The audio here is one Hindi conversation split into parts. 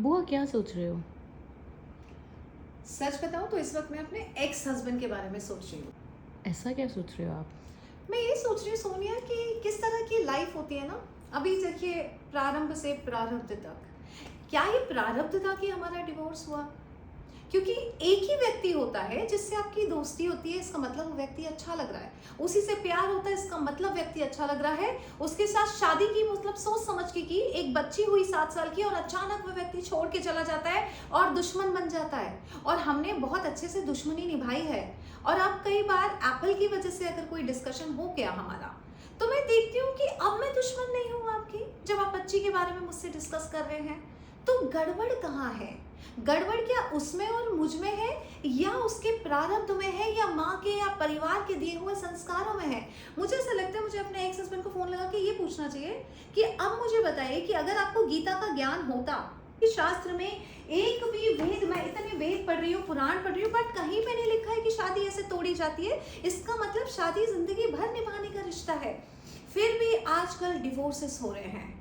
बुआ क्या सोच रहे हो? सच बताऊं तो इस वक्त मैं अपने एक्स हस्बैंड के बारे में सोच रही हूँ। ऐसा क्या सोच रहे हो आप? मैं ये सोच रही हूँ सोनिया कि किस तरह की लाइफ होती है ना। अभी देखिए, प्रारंभ से प्रारब्ध तक, क्या ये प्रारब्ध था कि हमारा डिवोर्स हुआ? क्योंकि एक ही व्यक्ति होता है जिससे आपकी दोस्ती होती है, इसका मतलब वो व्यक्ति अच्छा लग रहा है। उसी से प्यार होता है, इसका मतलब व्यक्ति अच्छा लग रहा है। उसके साथ शादी की, मतलब सोच समझ के की, एक बच्ची हुई 7 साल की, और अचानक वो व्यक्ति छोड़ के चला जाता है और दुश्मन बन जाता है। और हमने बहुत अच्छे से दुश्मनी निभाई है। और अब कई बार एप्पल की वजह से अगर कोई डिस्कशन हो गया हमारा, तो मैं देखती हूँ कि अब मैं दुश्मन नहीं हूँ आपकी। जब आप बच्ची के बारे में मुझसे डिस्कस कर रहे हैं, तो गड़बड़ कहाँ है? गड़बड़ क्या उसमें और मुझ में है, या उसके प्रारब्ध में है, या माँ के या परिवार के दिए हुए संस्कारों में है? मुझे ऐसा लगता है मुझे अपने एक्स हस्बैंड को फोन लगा के ये पूछना चाहिए कि अब मुझे बताइए कि अगर आपको गीता का ज्ञान होता कि शास्त्र में एक भी वेद, मैं इतने वेद पढ़ रही हूँ, पुराण पढ़ रही हूँ, बट कहीं पे नहीं लिखा है कि शादी ऐसे तोड़ी जाती है। इसका मतलब शादी जिंदगी भर निभाने का रिश्ता है। फिर भी आजकल डिवोर्सेस हो रहे हैं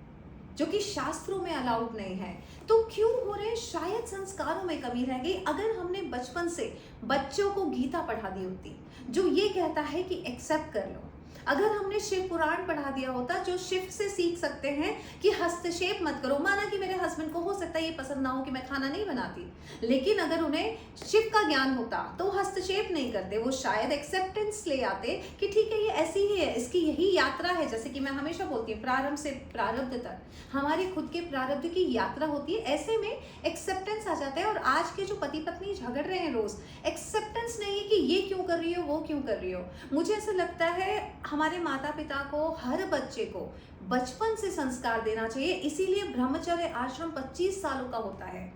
जो कि शास्त्रों में अलाउड नहीं है। तो क्यों हो रहे? शायद संस्कारों में कमी रह गई। अगर हमने बचपन से बच्चों को गीता पढ़ा दी होती जो ये कहता है कि एक्सेप्ट कर लो, अगर हमने शिव पुराण पढ़ा दिया होता जो शिव से सीख सकते हैं कि हस्तक्षेप मत करो। माना कि मेरे हस्बैंड को हो सकता है ये पसंद ना हो कि मैं खाना नहीं बनाती, लेकिन अगर उन्हें शिव का ज्ञान होता तो हस्तक्षेप नहीं करते, वो शायद एक्सेप्टेंस ले आते कि ठीक है ये ऐसी ही है, इसकी यही यात्रा है। जैसे कि मैं हमेशा बोलती हूँ, प्रारंभ से प्रारब्ध तक हमारी खुद के प्रारब्ध की यात्रा होती है। ऐसे में एक्सेप्टेंस आ जाता है। और आज के जो पति पत्नी झगड़ रहे हैं रोज, एक्सेप्टेंस नहीं है कि ये क्यों कर रही हो, वो क्यों कर रही हो। मुझे ऐसा लगता है हमारे माता पिता को हर बच्चे को बचपन से संस्कार देना चाहिए। इसीलिए ब्रह्मचर्य आश्रम 25 सालों का होता है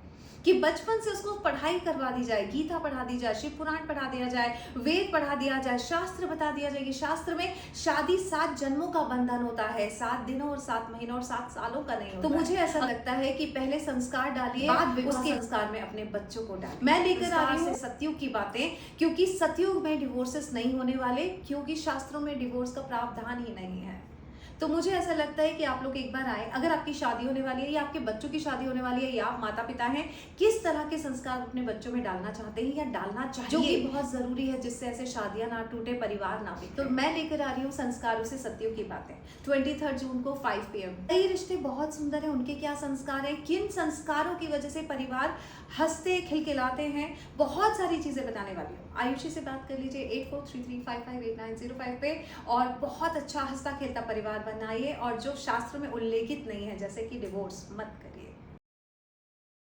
कि बचपन से उसको पढ़ाई करवा दी जाए, गीता पढ़ा दी जाए, शिव पुराण पढ़ा दिया जाए, वेद पढ़ा दिया जाए, शास्त्र बता दिया जाए कि शास्त्र में शादी 7 जन्मों का बंधन होता है, 7 दिनों और 7 महीनों और 7 सालों का नहीं होता। तो मुझे ऐसा लगता है कि पहले संस्कार डालिए, बाद उसके संस्कार में अपने बच्चों को डालिए। मैं लेकर आ रही हूँ सतयुग की बातें, क्योंकि सतयुग में डिवोर्सेस नहीं होने वाले, क्योंकि शास्त्रों में डिवोर्स का प्रावधान ही नहीं है। तो मुझे ऐसा लगता है कि आप लोग एक बार आए, अगर आपकी शादी होने वाली है या आपके बच्चों की शादी होने वाली है, या आप माता पिता हैं, किस तरह के संस्कार अपने बच्चों में डालना चाहते हैं या डालना चाहिए, जो कि बहुत जरूरी है, जिससे ऐसे शादियां ना टूटे, परिवार ना बिगड़े। तो मैं लेकर आ रही हूँ संस्कारों से सत्यों की बातें, 23 जून को 5 PM। कई रिश्ते बहुत सुंदर है, उनके क्या संस्कार है, किन संस्कारों की वजह से परिवार हंसते खिलखिलाते हैं, बहुत सारी चीजें बताने वाली हूँ। आयुषी से बात कर लीजिए 8433558905 पे, और बहुत अच्छा हंसता खेलता परिवार बनाइए, और जो शास्त्र में उल्लेखित नहीं है जैसे कि डिवोर्स मत करिए।